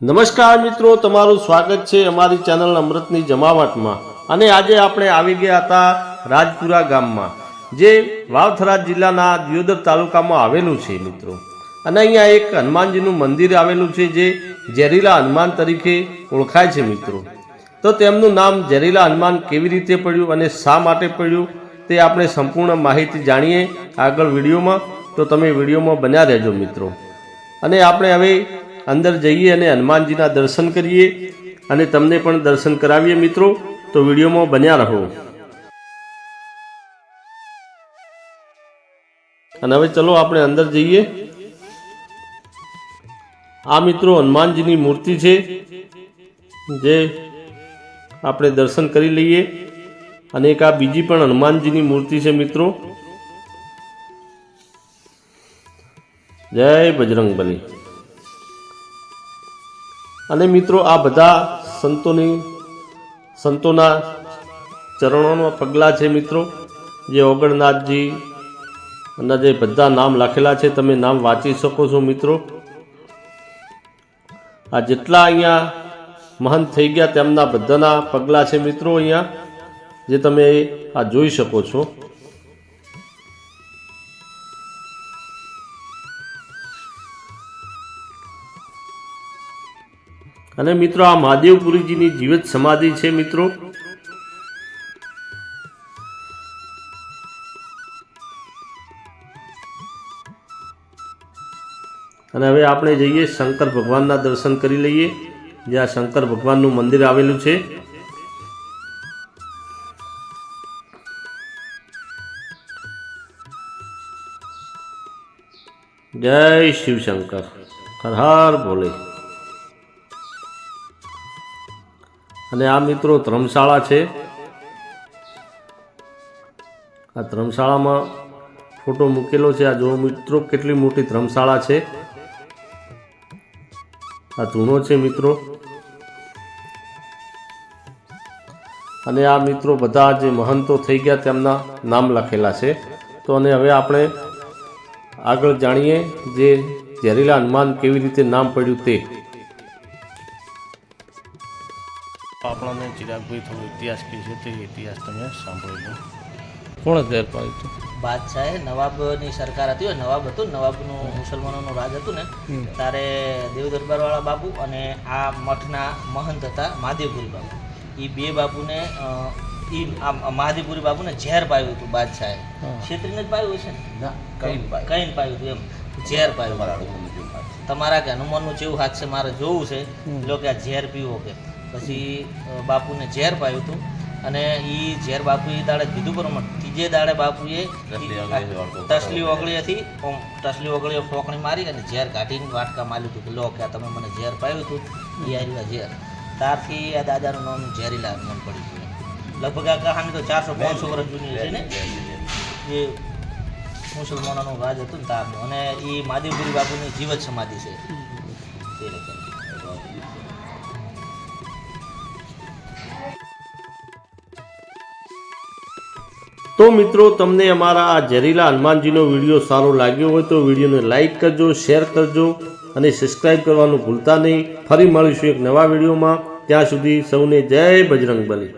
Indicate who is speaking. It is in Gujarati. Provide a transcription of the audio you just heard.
Speaker 1: નમસ્કાર મિત્રો, તમારું સ્વાગત છે અમારી ચેનલ અમૃતની જમાવટમાં। અને આજે આપણે આવી ગયા હતા રાજપુરા ગામમાં, જે વાવથરા જિલ્લાના દિયોદર તાલુકામાં આવેલું છે મિત્રો। અને અહીંયા એક હનુમાનજીનું મંદિર આવેલું છે, જે ઝેરીલા હનુમાન તરીકે ઓળખાય છે મિત્રો। તો તેમનું નામ ઝેરીલા હનુમાન કેવી રીતે પડ્યું અને શા માટે પડ્યું તે આપણે સંપૂર્ણ માહિતી જાણીએ આગળ વિડીયોમાં। તો તમે વિડીયોમાં બન્યા રહેજો મિત્રો। અને આપણે હવે अंदर जाइए અને હનુમાનજીના દર્શન કરીએ અને તમને પણ દર્શન કરાવીએ મિત્રો। તો વિડીયોમાં બન્યા રહો। અને હવે ચલો આપણે અંદર જઈએ। આ મિત્રો હનુમાનજીની મૂર્તિ છે, જે આપણે દર્શન કરી લઈએ। અને એક આ બીજી પણ હનુમાનજીની મૂર્તિ છે મિત્રો। જય બજરંગબલી। અને મિત્રો આ બધા સંતોના ચરણોના પગલાં છે મિત્રો, જે ઓગણનાથજી અને જે બધા નામ લખેલા છે, તમે નામ વાંચી શકો છો મિત્રો। આ જેટલા અહીંયા મહંત થઈ ગયા તેમના બધાના પગલાં છે મિત્રો અહીંયા, જે તમે આ જોઈ શકો છો। અને મિત્રો આ મહાદેવપુરીજીની જીવિત સમાધિ છે મિત્રો। અને હવે આપણે જઈએ શંકર ભગવાનના દર્શન કરી લઈએ, જ્યાં શંકર ભગવાનનું મંદિર આવેલું છે। જય શિવશંકર, હર હર ભોલે। અને આ મિત્રો ધર્મશાળા છે। આ ધર્મશાળામાં ફોટો મૂકેલો છે। આ જો મિત્રો કેટલી મોટી ધર્મશાળા છે। આ ધૂણો છે મિત્રો। અને આ મિત્રો બધા જે મહંતો થઈ ગયા તેમના નામ લખેલા છે। તો અને હવે આપણે આગળ જાણીએ જે ઝેરીલા હનુમાન કેવી રીતે નામ પડ્યું તે। આપણને ચિરાગભાઈ થોડો ઇતિહાસ કહે છે, તે ઇતિહાસ તમે સાંભળી લો। કોણે ઝેર પાડ્યું હતું?
Speaker 2: બાદશાહે નવાબની સરકાર હતી, નવાબ હતું, નવાબનું મુસલમાનોનું રાજ હતું ને, ત્યારે દેવ દરબારવાળા બાપુ અને આ મઠના મહંત હતા મહાદેવપુરી બાપુ, એ બે બાપુને મહાદેવપુરી બાપુને ઝેર પાયું હતું બાદશાહે। ક્ષેત્રીને જ પાયું છે ને, કઈને પાયું હતું, એમ ઝેર પાયું। તમારા કે હનુમાનનું જેવું હાથ છે, મારે જોવું છે, લો કે આ ઝેર પીવો કે। પછી બાપુને ઝેર પાયું હતું, અને એ ઝેર બાપુ એ દાડે કીધું પ્રમાણે ત્રીજે દાડે બાપુએ તસલી ઓગળીએ ફોકણી મારી અને ઝેર કાઢીને વાટકા માર્યું હતું કે લો કે તમે મને ઝેર પાયું હતું, એ આવ્યું ઝેર। ત્યારથી આ દાદાનું નામ ઝેરીલા હનુમાન પડી ગયું। લગભગ આ કહાની તો 400-500 વર્ષ જૂની છે ને, એ મુસલમાનોનું રાજ હતું ને તારનું। અને એ મહાદેવપુરી બાપુની જીવત સમાધિ છે એ રીતે।
Speaker 1: તો મિત્રો તમને અમારા આ ઝેરીલા હનુમાનજીનો વિડીયો સારો લાગ્યો હોય તો વિડીયોને લાઈક કરજો, શેર કરજો અને સબસ્ક્રાઈબ કરવાનું ભૂલતા નહીં। ફરી મળીશું એક નવા વિડીયોમાં। ત્યાં સુધી સૌને જય બજરંગબલી।